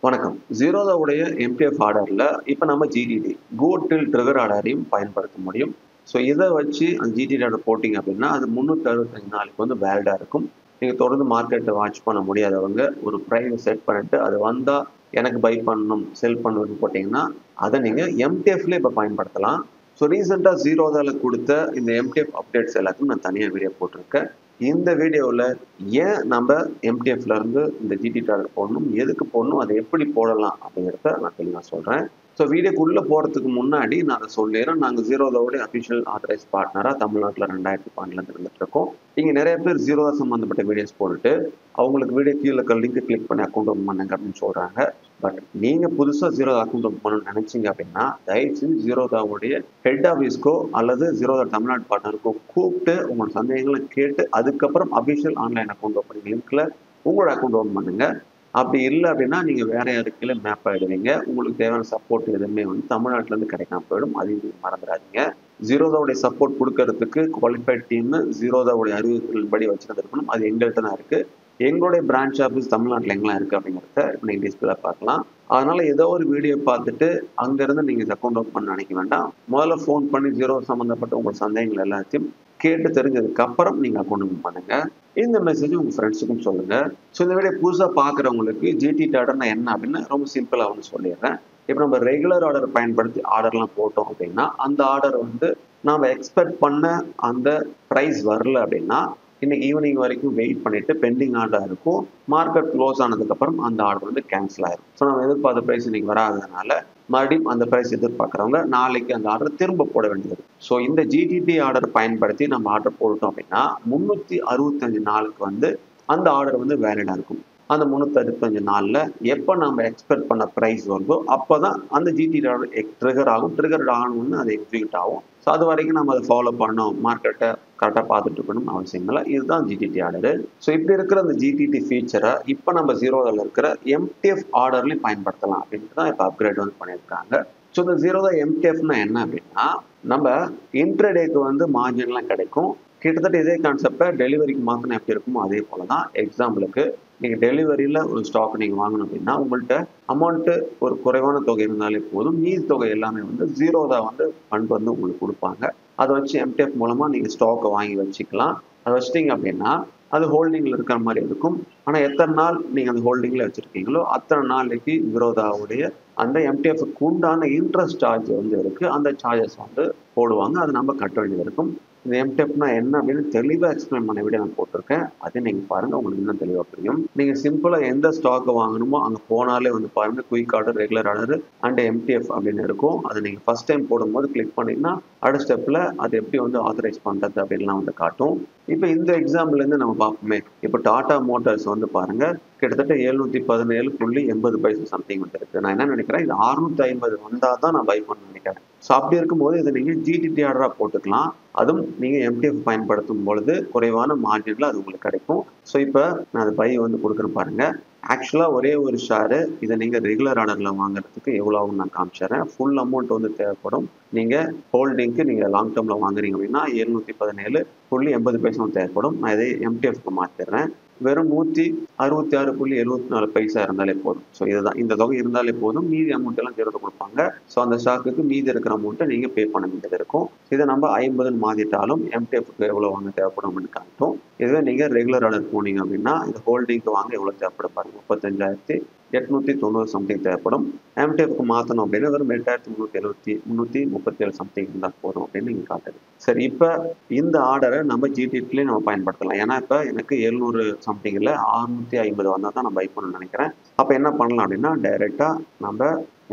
வணக்கம். ஜீரோதாவுடைய எம்டிஎஃப் ஆர்டர்ல இப்ப நம்ம ஜிடிடி கோ டில் ட்ரிகர் ஆர்டரையும் பயன்படுத்த முடியும். ஸோ இதை வச்சு அந்த ஜிடிடி ஆர்டர் போட்டிங்க அப்படின்னா அது 365 நாளைக்கு வந்து வேலிடா இருக்கும். நீங்க தொடர்ந்து மார்க்கெட்டை வாட்ச் பண்ண முடியாதவங்க ஒரு ப்ரைஸ் செட் பண்ணிட்டு அது வந்தா எனக்கு பை பண்ணணும் செல் பண்ணணும்னு போட்டிங்கன்னா அதை நீங்க எம்டிஎஃப்ல இப்போ பயன்படுத்தலாம். ஸோ ரீசெண்டாக ஜீரோதால கொடுத்த இந்த எம்டிஎஃப் அப்டேட்ஸ் எல்லாத்தையும் நான் தனியாக வீடியோ போட்டிருக்கேன். இந்த வீடியோவில் ஏன் நம்ம எம்டிஎஃப்ல இருந்து இந்த ஜிடி ஆர்டர் போடணும், எதுக்கு போடணும், அதை எப்படி போடலாம் அப்படிங்கிறத நான் தெளிவாக சொல்கிறேன். ஸோ வீடியோக்குள்ளே போகிறதுக்கு முன்னாடி நான் அதை சொல்லிடுறேன். நாங்கள் ஜீரோதாவோடைய அஃபிஷியல் ஆத்தரைஸ் பார்ட்னராக தமிழ்நாட்டில் 2012 இருந்துட்டு இருக்கோம். இங்கே நிறைய பேர் ஜீரோதா சம்மந்தப்பட்ட வீடியோஸ் போட்டுட்டு அவங்களுக்கு வீடியோ கீழே இருக்க லிங்க் கிளிக் பண்ணி அக்கௌண்ட் ஓப்பன் பண்ணுங்க அப்படின்னு சொல்கிறாங்க. பட் நீங்கள் புதுசாக ஜீரோதா அக்கௌண்ட் ஓப்பன் பண்ணணும்னு நினைச்சீங்க அப்படின்னா தயவுசெய்து ஜீரோதாவுடைய ஹெட் ஆஃபீஸ்க்கோ அல்லது ஜீரோதா தமிழ்நாடு பார்ட்னருக்கோ கூப்பிட்டு உங்களோட சந்தேகங்களை கேட்டு அதுக்கப்புறம் அஃபிஷியல் ஆன்லைன் அக்கௌண்ட் ஓப்பனிங் லிங்க்ல உங்களோட அக்கௌண்ட் ஓப்பன் பண்ணுங்க. அப்படி இல்லை அப்படின்னா நீங்கள் வேற யாருக்குள்ள மேப் ஆகிடுவீங்க. உங்களுக்கு தேவையான சப்போர்ட் எதுவுமே வந்து தமிழ்நாட்டிலேருந்து கிடைக்காம போயிடும். அதையும் மறந்துடாதீங்க. ஜீரோதாவுடைய சப்போர்ட் கொடுக்கறதுக்கு குவாலிஃபைட் டீம் ஜீரோதாவுடைய அறிவிப்புகளின்படி வச்சுருந்துருக்கணும். அது எங்கள்கிட்ட தான் இருக்கு. எங்களுடைய பிரான்ச் ஆஃபீஸ் தமிழ்நாட்டில் எங்கெல்லாம் இருக்கு அப்படிங்கிறத இப்போ நீங்கள் டிஸ்பிளே பார்க்கலாம். அதனால ஏதோ ஒரு வீடியோ பார்த்துட்டு அங்கேருந்து நீங்கள் அக்கௌண்ட் ஓப்பன் பண்ண நினைக்க வேண்டாம். முதல்ல ஃபோன் பண்ணி ஜீரோ சம்மந்தப்பட்ட உங்கள் சந்தேகங்கள் எல்லாத்தையும் கேட்டு தெரிஞ்சதுக்கு அப்புறம் நீங்கள் அக்கௌண்ட் ஓப்பன் பண்ணுங்க. இந்த மெசேஜ் உங்கள் ஃப்ரெண்ட்ஸுக்கும் சொல்லுங்க. ஸோ இந்த வீடியோ புதுசாக பார்க்குறவங்களுக்கு ஜிடி ஆர்டர்னா என்ன அப்படின்னு ரொம்ப சிம்பிளாக வந்து சொல்லிடுறேன். இப்போ நம்ம ரெகுலர் ஆர்டர் பயன்படுத்தி ஆர்டர்லாம் போட்டோம் அப்படின்னா அந்த ஆர்டர் வந்து நாம் எக்ஸ்பெக்ட் பண்ண அந்த ப்ரைஸ் வரல அப்படின்னா இன்னைக்கு ஈவினிங் வரைக்கும் வெயிட் பண்ணிட்டு பெண்டிங் ஆர்டர் இருக்கும். மார்க்கெட் க்ளோஸ் ஆனதுக்கப்புறம் அந்த ஆர்டர் வந்து கேன்சல் ஆயிரும். ஸோ நம்ம எதிர்பார்த்த ப்ரைஸ் இன்னைக்கு வராததுனால மறுபடியும் அந்த ப்ரைஸ் எதிர்பார்க்குறவங்க நாளைக்கு அந்த ஆர்டர் திரும்ப போட வேண்டியது. ஸோ இந்த ஜிடிடி ஆர்டர் பயன்படுத்தி நம்ம ஆர்டர் போட்டோம் அப்படின்னா 365 நாளுக்கு வந்து அந்த ஆர்டர் வந்து வேலிடா இருக்கும். அந்த 365 நாளில் எப்போ நம்ம எக்ஸ்பெக்ட் பண்ண ப்ரைஸ் வருதோ அப்போ தான் அந்த ஜிடி ஆர்டர் ட்ரிகர் ஆகும். ட்ரிகர் ஆகணும்னு அது எக்ஸிக்யூட் ஆகும். ஸோ அது வரைக்கும் நம்ம அதை ஃபாலோ பண்ணோம், மார்க்கெட்டை கரெக்டாக பார்த்துட்டு இருக்கணும் அவசியம் இல்லை. இதுதான் ஜிடிடி ஆர்டர். ஸோ இப்படி இருக்கிற அந்த ஜிடிடி ஃபீச்சரை இப்போ நம்ம ஜீரோதாவில் இருக்கிற எம்டிஎஃப் ஆர்டர்லையும் பயன்படுத்தலாம் அப்படின்ட்டு தான் இப்போ அப்கிரேட் வந்து பண்ணியிருக்காங்க. ஸோ இந்த ஜீரோதா எம்டிஎஃப்னா என்ன அப்படின்னா நம்ம இன்ட்ரடேக்கு வந்து மார்ஜின்லாம் கிடைக்கும். கிட்டத்தட்ட இதே கான்செப்டை டெலிவரிக்கு மாற்றினா எப்படி இருக்குமோ அதே போல தான். எக்ஸாம்பிளுக்கு நீங்கள் டெலிவரியில் ஒரு ஸ்டாக் நீங்கள் வாங்கணும் அப்படின்னா உங்கள்கிட்ட அமௌண்ட்டு ஒரு குறைவான தொகை இருந்தாலே போதும். மீதி தொகை எல்லாமே வந்து ஜீரோதா வந்து ஃபண்ட் வந்து உங்களுக்கு கொடுப்பாங்க. அதை வச்சு எம்டிஎஃப் மூலமாக நீங்கள் ஸ்டாக்கை வாங்கி வச்சுக்கலாம். அதை வச்சிட்டிங்க அப்படின்னா அது ஹோல்டிங்கில் இருக்கிற மாதிரி இருக்கும். ஆனால் எத்தனை நாள் நீங்கள் அந்த ஹோல்டிங்கில் வச்சுருக்கீங்களோ அத்தனை நாளைக்கு ஜீரோதாவுடைய அந்த எம்டிஎஃப்க்கு உண்டான இன்ட்ரெஸ்ட் சார்ஜ் வந்து இருக்குது. அந்த சார்ஜஸ் வந்து போடுவாங்க. அது நம்ம கட்ட வேண்டியது இருக்கும். இந்த எம்டிஎஃப்னா என்ன அப்படின்னு தெளிவாக எக்ஸ்பிளைன் பண்ண வீடியோ நான் போட்டிருக்கேன். அதை நீங்கள் பாருங்கள், உங்களுக்கு இன்னும் தெளிவாக புரியும். நீங்கள் சிம்பிளாக எந்த ஸ்டாக்கை வாங்கணுமோ அங்கே போனாலே வந்து பாருங்கள் quick order, regular order and MDF அப்படின்னு இருக்கும். அதை நீங்கள் ஃபர்ஸ்ட் டைம் போடும்போது கிளிக் பண்ணிங்கன்னா அடுத்த ஸ்டெப்பில் அது எப்படி வந்து ஆத்தரைஸ் பண்ணுறது அப்படின்லாம் வந்து காட்டும். இப்போ இந்த எக்ஸாம்பிள்லேருந்து நம்ம பார்ப்போமே. இப்போ டாடா மோட்டார்ஸ் வந்து பாருங்கள் கிட்டத்தட்ட 717.80 சம்திங் வந்து இருக்குது. நான் என்ன நினைக்கிறேன், இது 650 வந்தால் தான் நான் பை பண்ண நினைக்கிறேன். ஸோ அப்படி இருக்கும்போது இதை நீங்கள் ஜிடிடி ஆர்டராக போட்டுக்கலாம். அதுவும் நீங்கள் எம்டிஎஃப் பயன்படுத்தும் பொழுது குறைவான மார்ஜினில் அது உங்களுக்கு கிடைக்கும். ஸோ இப்போ நான் அது பை வந்து கொடுக்குறேன் பாருங்கள். ஆக்சுவலாக ஒரே ஒரு ஷேரு இதை நீங்கள் ரெகுலர் ஆர்டரில் வாங்குறதுக்கு எவ்வளோ ஆகும் நான் காமிச்சிடுறேன். ஃபுல் அமௌண்ட் வந்து தேவைப்படும். நீங்கள் ஹோல்டிங்க்கு நீங்கள் லாங் டேர்மில் வாங்குறீங்க அப்படின்னா 717.80 தேவைப்படும். நான் இதை எம்டிஎஃப்க்கு மாற்றிடுறேன். வெறும் 166.74 இருந்தாலே போதும். ஸோ இதுதான், இந்த தொகை இருந்தாலே போதும். மீதி அமௌண்ட் எல்லாம் ஜீரோத கொடுப்பாங்க. ஸோ அந்த ஸ்டாக்குக்கு மீதி இருக்கிற அமௌண்ட்டை நீங்கள் பே பண்ண வேண்டியது இருக்கும். இதை நம்ம 50 மாற்றிட்டாலும் எம்டிஎஃப்க்கு எவ்வளோ வாங்க தேவைப்படும் அப்படின்னு காட்டும். இதுவே நீங்கள் ரெகுலர் ஆர்டர் போனீங்க அப்படின்னா இந்த ஹோல்டிங்க்கு வாங்க எவ்வளோ தேவைப்படும் பாருங்க, 35,890 சம்திங் தேவைப்படும். எம்டிஎஃப்க்கு மாற்றணும் அப்படின்னா வெறும் 8,337 சம்திங் இருந்தால் போதும் அப்படின்னு நீங்கள் காட்டுது. சரி, இப்போ இந்த ஆர்டரை நம்ம ஜிடிடிலேயே நம்ம பயன்படுத்தலாம். ஏன்னா இப்போ எனக்கு 700 சம்திங் இல்லை 650 வந்தால் தான் நான் பை பண்ணணும்னு நினைக்கிறேன். அப்போ என்ன பண்ணலாம் அப்படின்னா டைரெக்டாக நம்ம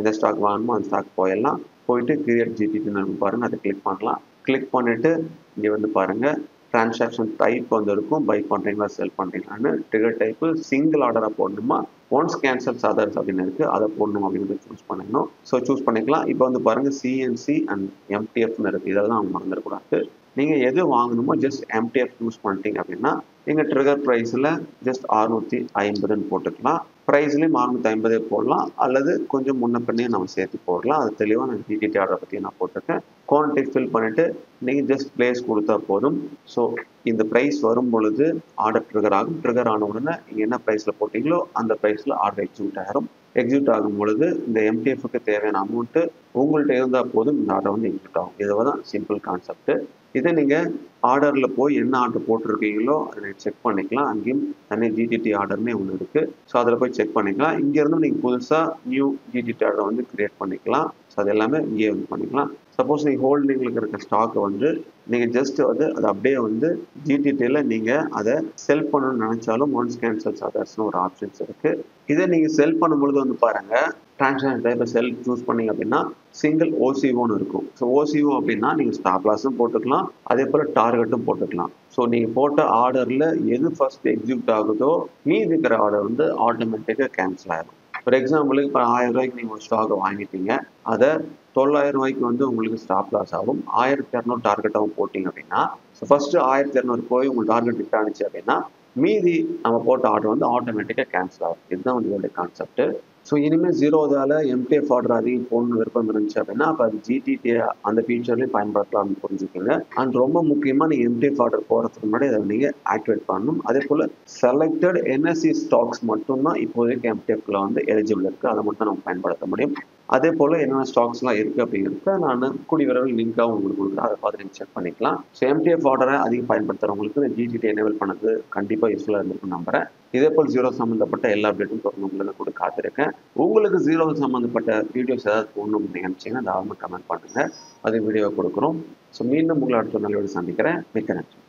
எந்த ஸ்டாக் வாங்கணுமோ அந்த ஸ்டாக் போயிடலாம். போயிட்டு கிரியேட் ஜிடிடின்னு பாருங்கள், அதை கிளிக் பண்ணலாம். கிளிக் பண்ணிவிட்டு இங்கே வந்து பாருங்கள் டிரான்சாக்ஷன் டைப் வந்து இருக்கும். பை பண்ணுறீங்களா செல் பண்ணுறீங்களான்னு. ட்ரிகர் டைப்பு சிங்கிள் ஆர்டராக போடணுமா, ஒன்ஸ் கேன்சல்ஸ் அதர்ஸ் அப்படின்னு இருக்குது, அதை போடணும் அப்படின்னு சூஸ் பண்ணிக்கணும். ஸோ சூஸ் பண்ணிக்கலாம். இப்போ வந்து பாருங்கள் சிஎன்சி அண்ட் எம்டிஎஃப்னு இருக்குது. இதெல்லாம் அவங்க மறந்துடக்கூடாது. நீங்கள் எது வாங்கணுமோ ஜஸ்ட் எம்டிஎஃப் யூஸ் பண்ணிட்டீங்க அப்படின்னா எங்கள் ட்ரிகர் ப்ரைஸில் ஜஸ்ட் 650ன்னு போட்டுக்கலாம். ப்ரைஸ்லேயும் 650 போடலாம், அல்லது கொஞ்சம் முன்ன பின்னே நம்ம சேர்த்து போடலாம். அது தெளிவாக நான் ஜிடிடி ஆர்டரை பற்றி நான் போட்டிருக்கேன். குவான்டிட்டி ஃபில் பண்ணிவிட்டு நீங்கள் ஜஸ்ட் பிளேஸ் கொடுத்தா போதும். ஸோ இந்த ப்ரைஸ் வரும் பொழுது ஆர்டர் ட்ரிகர் ஆகும். ட்ரிகர் ஆன உடனே நீங்கள் என்ன ப்ரைஸில் போட்டிங்களோ அந்த ப்ரைஸில் ஆர்டர் எக்ஸிக்யூட் ஆகிடும். எக்ஸிக்யூட் ஆகும் பொழுது இந்த எம்டிஎஃப்க்கு தேவையான அமௌண்ட்டு உங்கள்கிட்ட இருந்தால் போதும், இந்த ஆர்டர் வந்து எக்ஸிக்யூட் ஆகும். இதுதான் தான் சிம்பிள் கான்செப்ட். இதை நீங்கள் ஆர்டரில் போய் என்ன ஆர்டர் போட்டிருக்கீங்களோ அதை செக் பண்ணிக்கலாம். அங்கேயும் தனி ஜிடிடி ஆர்டர்னே ஒன்று இருக்குது. ஸோ அதில் போய் செக் பண்ணிக்கலாம். இங்கேருந்து நீங்கள் புதுசாக நியூ ஜிடிடி ஆர்டர் வந்து கிரியேட் பண்ணிக்கலாம். ஸோ அது எல்லாமே இங்கேயே வந்து பண்ணிக்கலாம். சப்போஸ் நீங்கள் ஹோல்டிங்கில் இருக்க ஸ்டாக்கை வந்து நீங்கள் ஜஸ்ட் வந்து அதை அப்படியே வந்து ஜிடிடியில் நீங்கள் அதை செல் பண்ணணும்னு நினச்சாலும் ஒன்ஸ் கேன்சல்ஸ் அதர்ஸ்னு ஒரு ஆப்ஷன்ஸ் இருக்குது. இதை நீங்கள் செல் பண்ணும்பொழுது வந்து பாருங்கள், டிரான்சாக்ஷன் டைப்பை செல் சூஸ் பண்ணீங்க அப்படின்னா சிங்கிள் ஓசிஓன்னு இருக்கும். ஸோ ஓசிஓ அப்படின்னா நீங்கள் ஸ்டாப் லாஸும் போட்டுக்கலாம், அதே போல் டார்கெட்டும் போட்டுக்கலாம். ஸோ நீங்கள் போட்ட ஆர்டரில் எது ஃபர்ஸ்ட் எக்ஸிக்யூட் ஆகுதோ மீதி இருக்கிற ஆர்டர் வந்து ஆட்டோமேட்டிக்காக கேன்சல் ஆகிடும். ஃபார் எக்ஸாம்பிளுக்கு இப்போ 1000 ரூபாய்க்கு நீங்கள் ஒரு ஸ்டாக்கை வாங்கிட்டீங்க, அதை 900 ரூபாய்க்கு வந்து உங்களுக்கு ஸ்டாப் லாஸ் ஆகும். 1200 டார்கெட்டாகவும் போட்டிங்க அப்படின்னா, ஸோ ஃபர்ஸ்ட்டு 1200 போய் உங்களுக்கு டார்கெட் ஹிட் ஆனிச்சு அப்படின்னா மீதி நம்ம போட்ட ஆர்டர் வந்து ஆட்டோமேட்டிக்காக கேன்சல் ஆகும். இதுதான் வந்து இதோடைய கான்செப்ட். ஸோ இனிமேல் ஜீரோதால் எம்டிஎஃப் ஆர்டர் அதிகம் போடணும் விருப்பம் இருந்துச்சு அப்படின்னா அப்போ அது ஜிடிடி அந்த ஃபீச்சர்லையும் பயன்படுத்தலாம்னு புரிஞ்சுக்கோங்க. அண்ட் ரொம்ப முக்கியமாக நீங்கள் எம்டிஎஃப் ஆர்டர் போகிறதுக்கு முன்னாடி அதை நீங்கள் ஆக்டிவேட் பண்ணணும். அதே போல் செலக்டட் என்எஸ்சி ஸ்டாக்ஸ் மட்டும்தான் இப்போதைக்கு எம்டிஎஃப்ல வந்து எலிஜிபிள் இருக்குது. அதை மட்டும் நம்ம பயன்படுத்த முடியும். அதே போல் என்னென்ன ஸ்டாக்ஸ்லாம் இருக்குது அப்படிங்கிறத நான் கூடிய விரைவில் லிங்காக உங்களுக்கு கொடுக்குறேன். அதை பார்த்து நீங்கள் செக் பண்ணிக்கலாம். ஸோ எம்டிஎஃப் ஆர்டரை அதிகம் பயன்படுத்துகிறவங்களுக்கு இந்த ஜிடிடி எனேபிள் பண்ணது கண்டிப்பாக யூஸ்ஃபுல்லாக இருந்திருக்கும் நம்புறேன். இதே போல் ஜீரோ சம்மந்தப்பட்ட எல்லா அப்டேட்டும் தொடர்ந்து உங்களுக்கு கூட காத்திருக்கேன். உங்களுக்கு ஜீரோ சம்மந்தப்பட்ட வீடியோஸ் ஏதாவது போடணும் நினைச்சீங்கன்னா தாராளமாக கமெண்ட் பண்ணுங்கள், அது வீடியோ கொடுக்குறோம். ஸோ மீண்டும் உங்களை அடுத்த நல்ல வீடியோ சந்திக்கிறேன். மிக்க நன்றி.